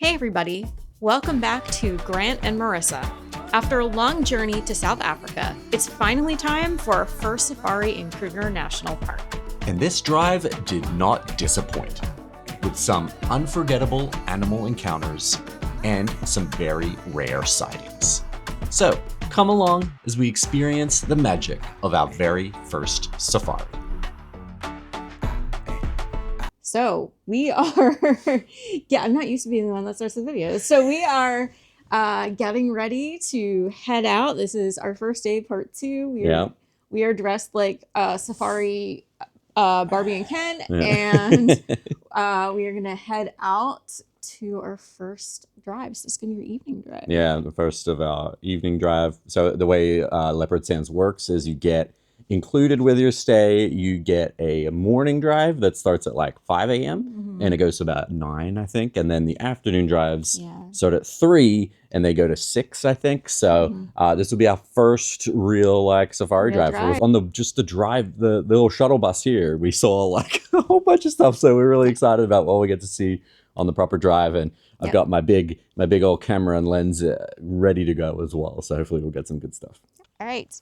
Hey everybody, welcome back to Grant and Marissa. After a long journey to South Africa, it's finally time for our first safari in Kruger National Park. And this drive did not disappoint, with some unforgettable animal encounters and some very rare sightings. So, come along as we experience the magic of our very first safari. So we are, I'm not used to being the one that starts the videos. So we are getting ready to head out. This is our first day, part 2. We are dressed like safari Barbie and Ken, and we are gonna head out to our first drive. So it's gonna be your evening drive. Yeah, the first of our evening drive. So the way Leopard Sands works is you get included with your stay, you get a morning drive that starts at like 5 a.m. and it goes to about 9, I think. And then the afternoon drives start at 3 and they go to 6, I think. So this will be our first real like safari drive. On the drive, the little shuttle bus here, we saw like a whole bunch of stuff. So we're really excited about what we get to see on the proper drive. And I've got my big old camera and lens ready to go as well. So hopefully we'll get some good stuff. All right.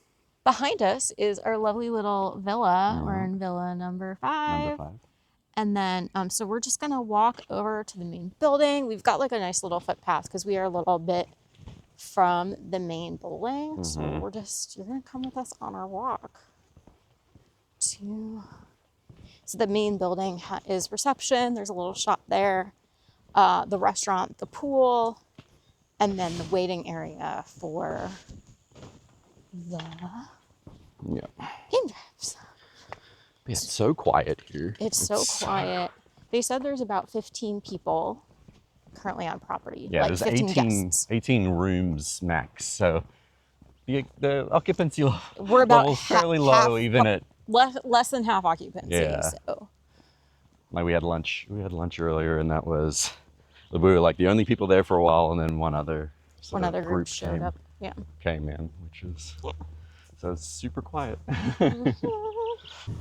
Behind us is our lovely little villa. We're in villa number 5. And then, so we're just going to walk over to the main building. We've got like a nice little footpath because we are a little bit from the main building. So you're going to come with us on our walk to, so the main building is reception. There's a little shop there, the restaurant, the pool, and then the waiting area for the game drives. It's so quiet here. It's so quiet. They said there's about 15 people currently on property. Yeah, like there's 15 18 rooms max. So the occupancy we're about fairly low, even at less than half occupancy. Yeah. So like we had lunch earlier, and that was, we were like the only people there for a while, and then one other group showed up. Yeah. Came in, which is so it's super quiet.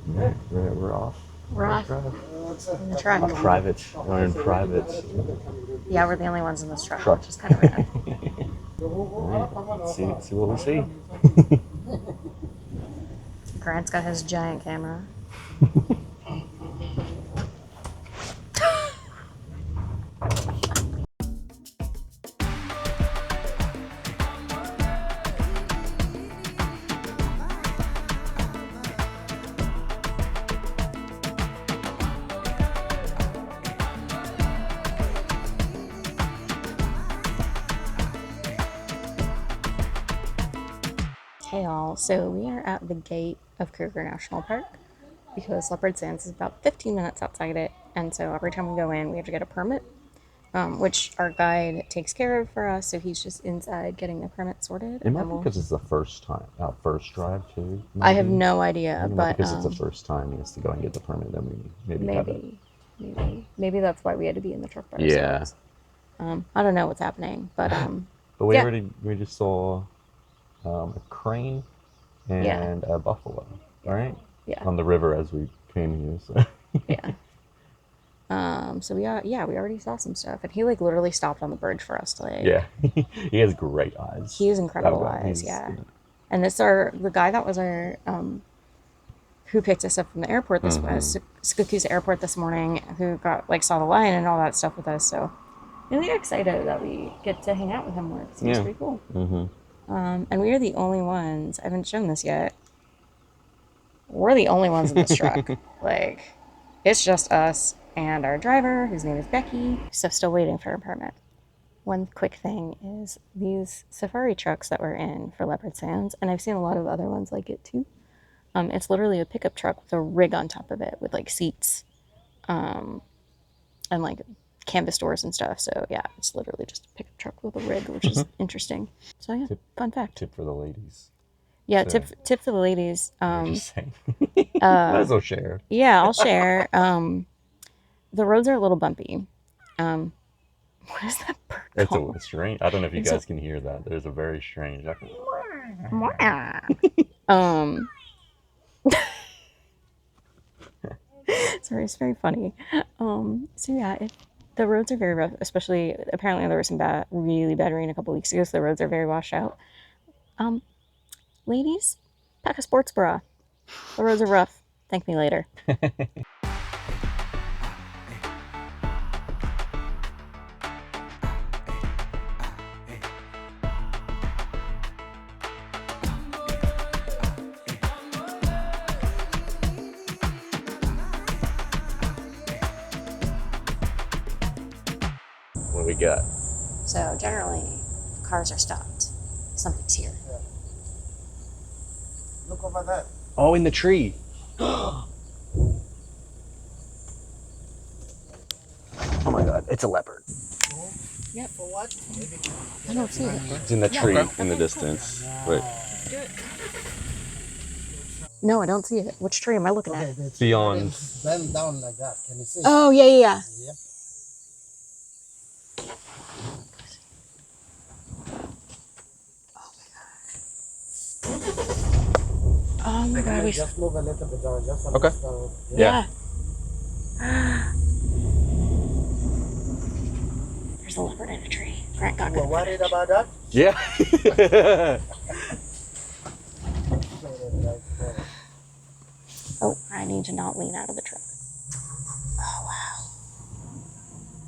We're off. We're off in the truck. We're in private. Yeah, we're the only ones in this truck. Which is kind of rad. Right. See what we see. Grant's got his giant camera. Hey all, so we are at the gate of Kruger National Park because Leopard Sands is about 15 minutes outside it, and so every time we go in we have to get a permit, which our guide takes care of for us, so he's just inside getting the permit sorted. It might be because it's the first time, our first drive too. Maybe. I have no idea, but because it's the first time he has to go and get the permit, then we maybe that's why we had to be in the truck by ourselves. I don't know what's happening, but we just saw a crane and a buffalo, right? Yeah. On the river as we came here. So. So we already saw some stuff, and he like literally stopped on the bridge for us to like. Yeah, he has great eyes. He has incredible eyes. And the guy that was our who picked us up from the airport this was Skukuza Airport this morning, who saw the lion and all that stuff with us. So really excited that we get to hang out with him more. It's pretty cool. And we are the only ones, I haven't shown this yet, we're the only ones in this truck. Like, it's just us and our driver, whose name is Becky, so still waiting for a permit. One quick thing is these safari trucks that we're in for Leopard Sands, and I've seen a lot of other ones like it too, it's literally a pickup truck with a rig on top of it with like seats and like canvas doors and stuff. So yeah, it's literally just a pickup truck with a rig, which is interesting. So yeah, fun fact. Tip for the ladies. Yeah, so, tip for the ladies. Just saying. Might as well share. Yeah, I'll share. The roads are a little bumpy. What is that bird called? It's a strange. I don't know if you guys can hear that. There's a very strange. Sorry, it's very funny. So yeah, The roads are very rough, especially apparently there was some really bad rain a couple weeks ago, so the roads are very washed out. Um, Ladies, pack a sports bra. The roads are rough. Thank me later. What do we got? So generally, cars are stopped. Something's here. Look over there. Oh, in the tree. Oh my god, it's a leopard. Yep. For what? I don't see it. It's in the tree in the distance. Wait. No, I don't see it. Which tree am I looking at? It's Beyond. bend down like that. Can you see? Oh, yeah, yeah, yeah. Yeah. Oh my god. Just move a little bit down. Just Okay. down. Yeah. There's a leopard in a tree. Grant got You were good worried footage. about that? Yeah. Oh, I need to not lean out of the truck. Oh, wow.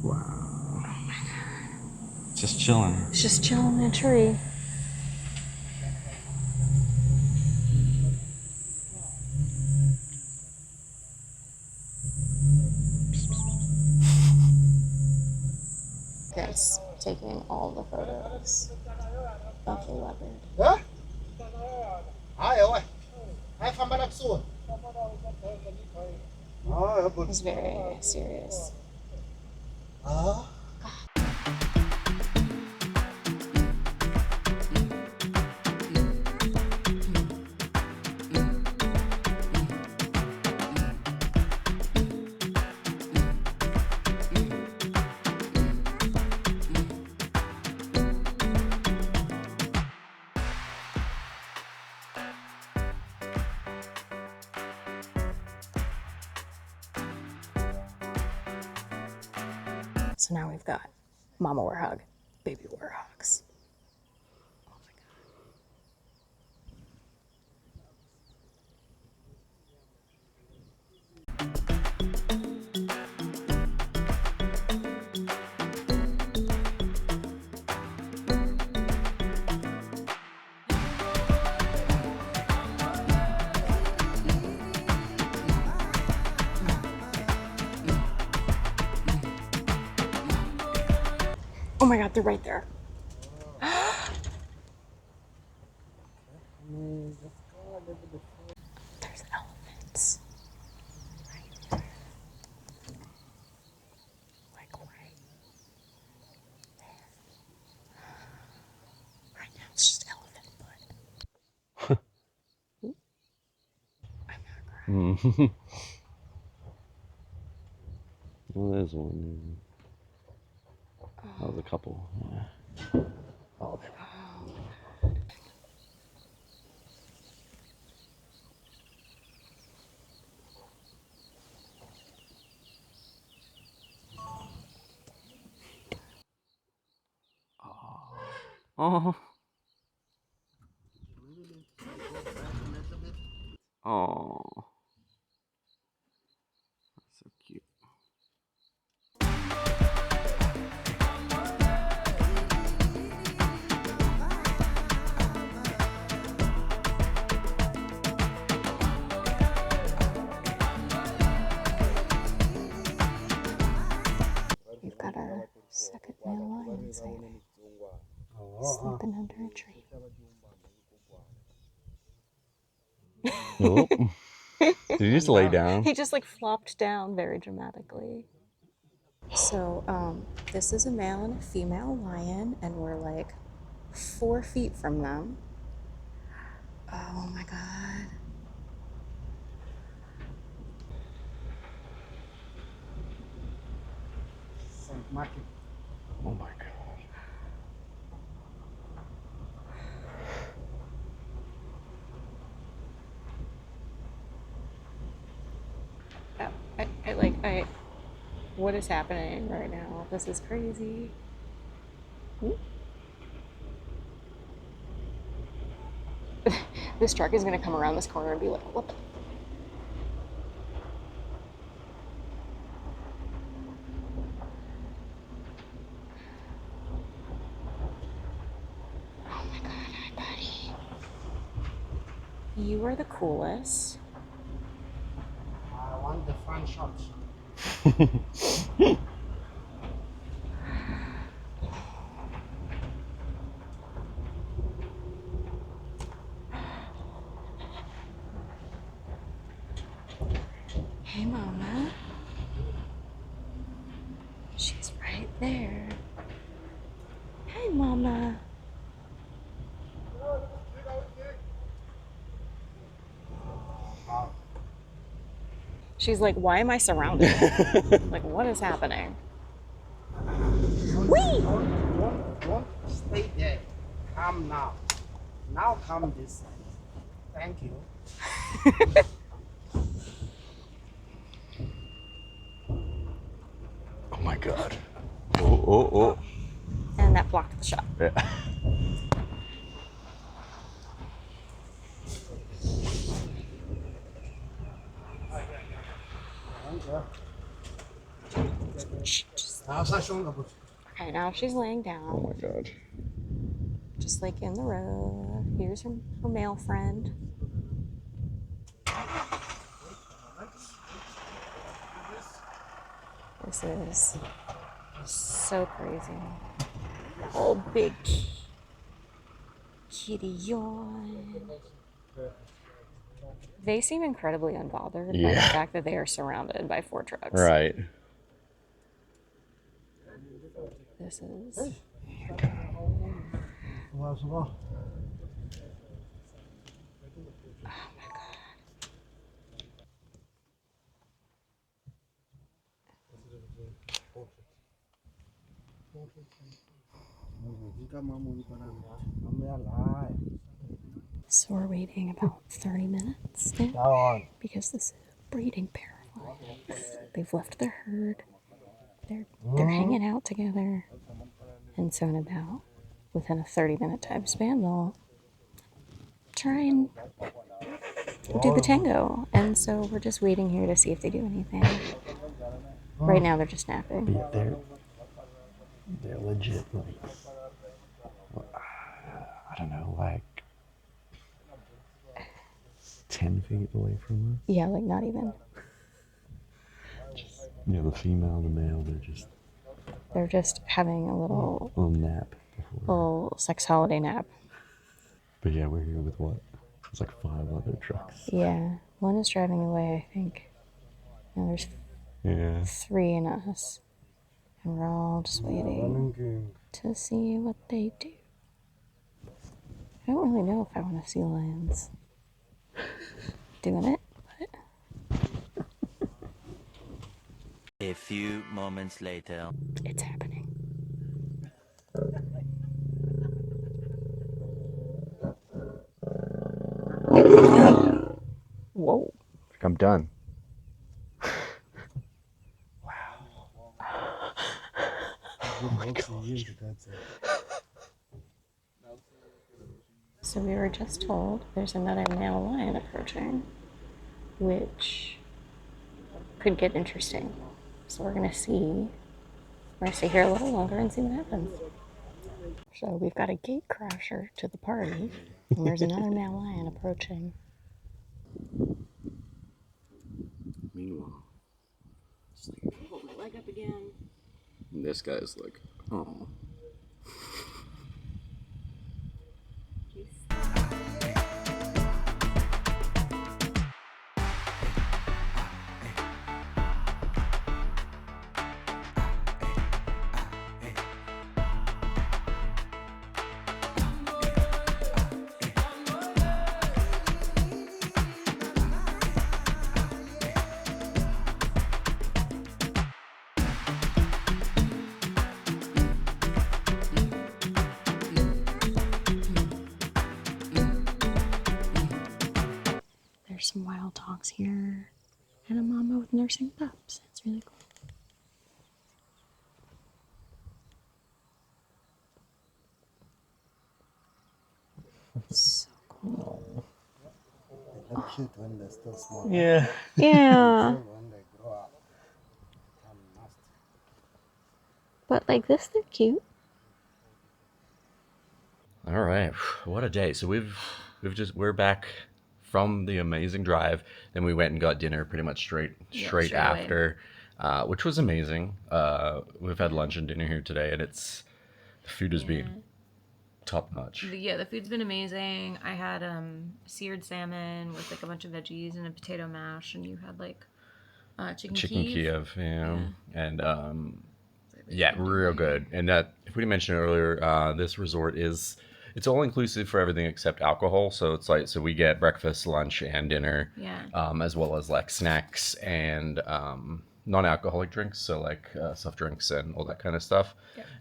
Wow. Just chilling. It's just chilling in a tree. Grant's taking all the photos of the leopard. Hả? Ai ơi? Ai phàm bắt xuống? He's very serious. So now we've got mama warthog, baby warthogs. Oh my god, they're right there. There's elephants. Right there. Like right there. Right now it's just elephant butt. I'm not crying. Well, there's one. That was a couple. Yeah. Oh, there. Oh. Oh. That's so cute. We've got our second male lion sighting. Sleeping under a tree. Oh. Did you just lay down? He just like flopped down very dramatically. So, this is a male and a female lion, and we're like 4 feet from them. Oh my god. St. Martin. Oh my god. What is happening right now? This is crazy. Ooh. This truck is gonna come around this corner and be like, what the? Oh my god, hi buddy. You are the coolest. I want the front shot. Hey mama. She's right there. Hey mama. She's like, why am I surrounded? Like, what is happening? Whee! Don't stay there. Come now. Now come this side. Thank you. Oh my god. Oh. And that blocked the shot. Yeah. Okay, now she's laying Oh down, my god. just like in the road. Here's her male friend. This is so crazy. Oh, big kitty yawn. They seem incredibly unbothered by the Yeah. fact that they are surrounded by 4 trucks. Right. This is... So we're waiting about 30 minutes now because this is a breeding pair of lions. They've left their herd. They're hanging out together. And so in about within a 30-minute time span, they'll try and do the tango. And so we're just waiting here to see if they do anything. Right now they're just napping. But yeah, they're legit like, I don't know, like 10 feet away from us. Yeah, like not even. Yeah, the female and the male, They're just having a little nap before. little sex holiday nap. But yeah, we're here with what? It's like 5 other trucks. Yeah, one is driving away, I think. Now there's Yeah. 3 in us. And we're all just waiting to see what they do. I don't really know if I want to see lions doing it, but A few moments later. it's happening. Whoa. I'm done. So we were just told there's another male lion approaching, which could get interesting. So we're gonna stay here a little longer and see what happens. So we've got a gate crasher to the party, and there's another male lion approaching. Meanwhile, it's like, Hold my leg up again. this guy's like, oh. There's some wild dogs here and a mama with nursing pups. It's really cool. So cool. They look cute when they're still small. Yeah. Yeah. When they grow up, become nasty. But like this, they're cute. All right, what a day. So we're back from the amazing drive. Then we went and got dinner pretty much straight straight away. after, which was amazing. We've had lunch and dinner here today, and the food has been top notch. Yeah, the food's been amazing. I had seared salmon with like a bunch of veggies and a potato mash, and you had like chicken Kiev, and yeah, real good. And that, if we didn't mention it earlier, this resort it's all inclusive for everything except alcohol. So it's like, so we get breakfast, lunch, and dinner, as well as like snacks and non-alcoholic drinks, so like soft drinks and all that kind of stuff.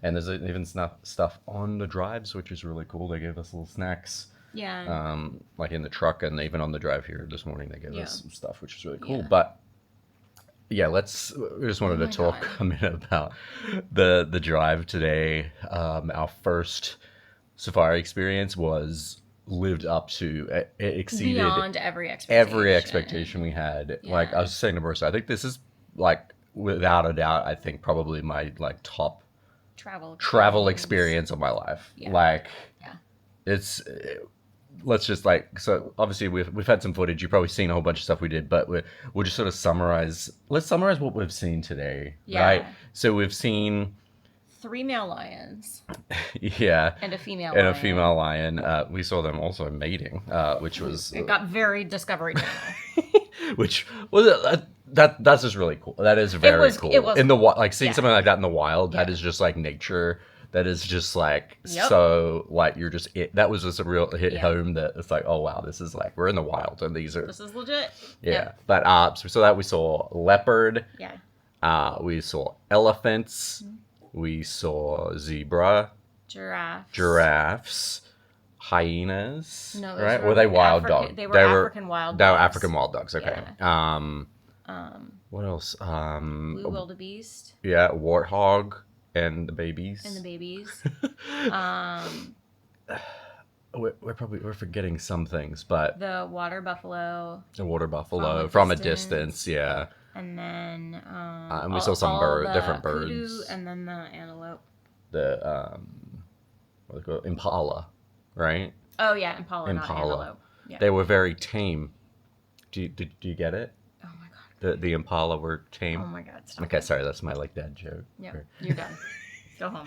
And there's even stuff on the drives, which is really cool. They gave us little snacks, like in the truck, and even on the drive here this morning they gave us some stuff, which is really cool. But yeah, we just wanted to talk a minute about the drive today. Our first safari experience lived up to, it exceeded beyond every expectation we had. Like I was saying to Marissa, I think this is like, without a doubt, I think probably my like top travel experience of my life. It's let's just like, so obviously we've had some footage. You've probably seen a whole bunch of stuff we did, but we'll just sort of summarize. Let's summarize what we've seen today, right? So we've seen 3 male lions. And a female lion. We saw them also mating, which was... It got very Discovery Channel. Which was... That's just really cool. That is very cool. It was in the like seeing something like that in the wild. That is just like nature. That is just like so like you're just that was just a real hit home. That it's like, oh wow, this is like we're in the wild and this is legit. But so that we saw leopard. We saw elephants. We saw zebra, giraffes, hyenas. No, right? Were they wild dogs? They were African wild dogs. They were African wild dogs. Okay. What else? Blue wildebeest. Yeah, warthog and the babies. We're forgetting some things, but the water buffalo. From a distance. And then and we saw some different birds. Kudu, and then the antelope. The what they call impala, right? Oh yeah, impala. Not antelope. They were very tame. Do you get it? Oh my god. The impala were tame. Oh my god. Stop okay, sorry, that's my like dad joke. Yep, you're done. Go home.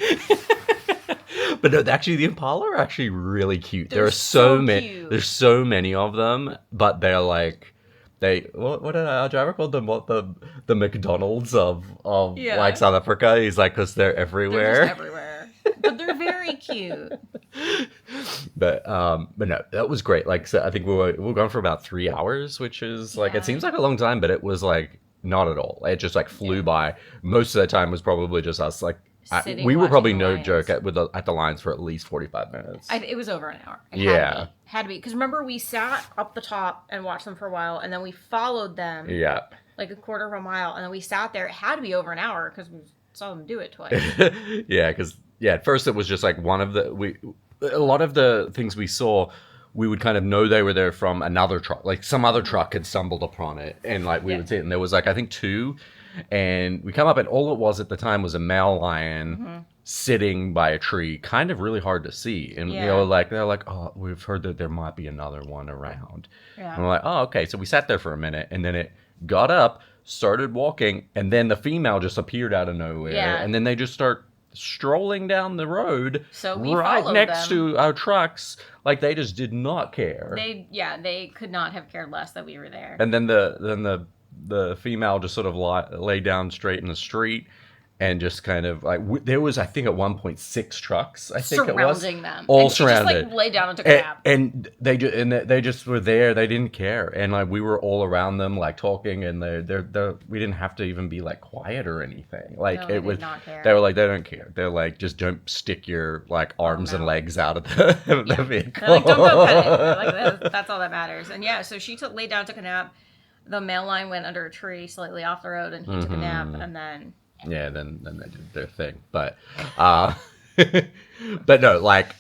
But no, actually, the impala are actually really cute. There are so many. There's so many of them, but they're like. What did our driver call them? What the McDonald's of like South Africa? He's like, because they're everywhere. They're just everywhere. But they're very cute. But no, that was great. Like, so I think we were gone for about 3 hours, which is like it seems like a long time, but it was like not at all. It just like flew by. Most of the time was probably just us like. We were probably no joke at the lines for at least 45 minutes. It was over an hour. Had to be. Because remember, we sat up the top and watched them for a while, and then we followed them. Like a quarter of a mile, and then we sat there. It had to be over an hour because we saw them do it twice. Because at first it was just like a lot of the things we saw, we would kind of know they were there from another truck. Like some other truck had stumbled upon it, and like we would see it, and there was like I think 2. And we come up, and all it was at the time was a male lion sitting by a tree, kind of really hard to see. And they're like, oh, we've heard that there might be another one around. And we're like, oh, okay. So we sat there for a minute, and then it got up, started walking, and then the female just appeared out of nowhere. And then they just start strolling down the road, so we right next to our trucks. Like they just did not care. They could not have cared less that we were there. And then the female just sort of lay down straight in the street and just kind of like there was I think at one point 6 trucks surrounding them, all and surrounded. She just like laid down and took a nap, and they just were there. They didn't care, and like we were all around them like talking, and we didn't have to even be like quiet or anything. Like they it was did not care. They were like they don't care. They're like just don't stick your like arms and legs out of the vehicle. They're like don't go pet it. Like that's all that matters. And so she laid down, took a nap. The male lion went under a tree slightly off the road, and he took a nap, and then... Yeah, then they did their thing. But but no, like,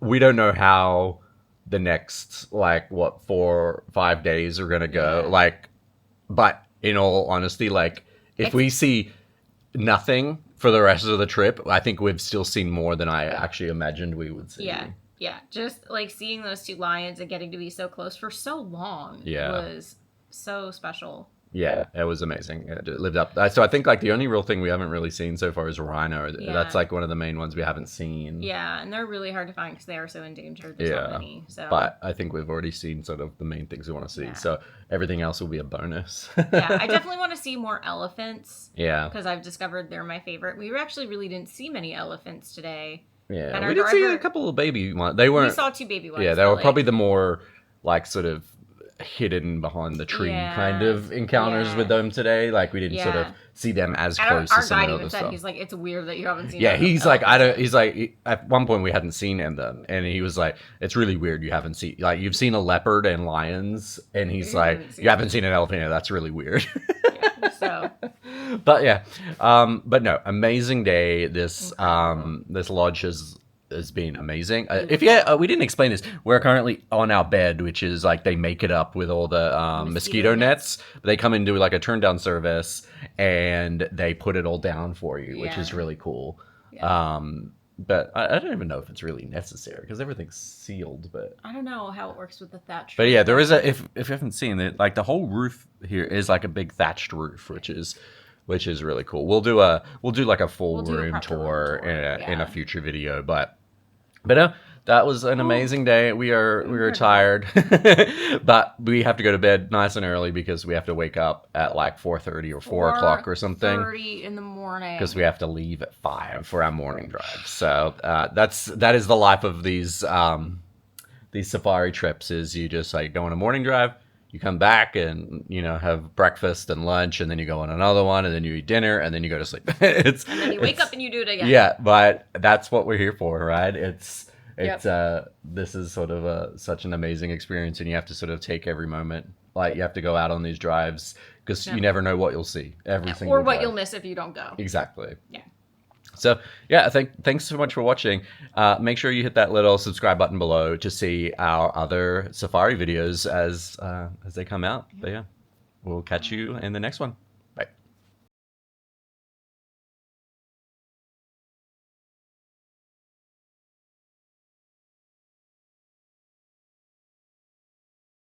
we don't know how the next like what 4 or 5 days are gonna go. Yeah. Like, but in all honesty, like if we see nothing for the rest of the trip, I think we've still seen more than I actually imagined we would see. Yeah, just like seeing those 2 lions and getting to be so close for so long was so special. Yeah, it was amazing. It lived up. So I think like the only real thing we haven't really seen so far is a rhino. Yeah. That's like one of the main ones we haven't seen. Yeah, and they're really hard to find because they are so endangered. There's not many. So. But I think we've already seen sort of the main things we want to see. Yeah. So everything else will be a bonus. Yeah, I definitely want to see more elephants. Yeah. Because I've discovered they're my favorite. We actually really didn't see many elephants today. Yeah, and we did see a couple of baby ones. They weren't. We saw 2 baby ones. Yeah, they were probably the more like sort of hidden behind the tree kind of encounters with them today. Like we didn't sort of see them as close as some of the other stuff. He's like, it's weird that you haven't seen. Yeah, he's like, I don't. He's like, at one point we hadn't seen them, and he was like, it's really weird you haven't seen, like, you've seen a leopard and lions, and he's like, you haven't seen an elephant. Yeah, that's really weird. Yeah, so. But yeah, but no, amazing day. This this lodge has been amazing. We didn't explain this. We're currently on our bed, which is like they make it up with all the mosquito nets. They come and do like a turn down service, and they put it all down for you, which is really cool. Yeah. But I don't even know if it's really necessary because everything's sealed. But I don't know how it works with the thatch. But yeah, there is if you haven't seen it, like the whole roof here is like a big thatched roof, which is really cool. We'll do like a full room tour in a future video, but no, that was an amazing day. We are tired, but we have to go to bed nice and early because we have to wake up at like 4:30 or 4 o'clock or something. 4:30 in the morning. Because we have to leave at 5 for our morning drive. So that is the life of these safari trips. Is you just like go on a morning drive. You come back and, have breakfast and lunch, and then you go on another one, and then you eat dinner, and then you go to sleep. And then you wake up and you do it again. Yeah, but that's what we're here for, right? This is sort of such an amazing experience, and you have to sort of take every moment. Like, you have to go out on these drives because you never know what you'll see every single or what drive. you'll miss if you don't go. Exactly. Yeah. So yeah, thanks so much for watching. Make sure you hit that little subscribe button below to see our other safari videos as they come out. But yeah, we'll catch you in the next one.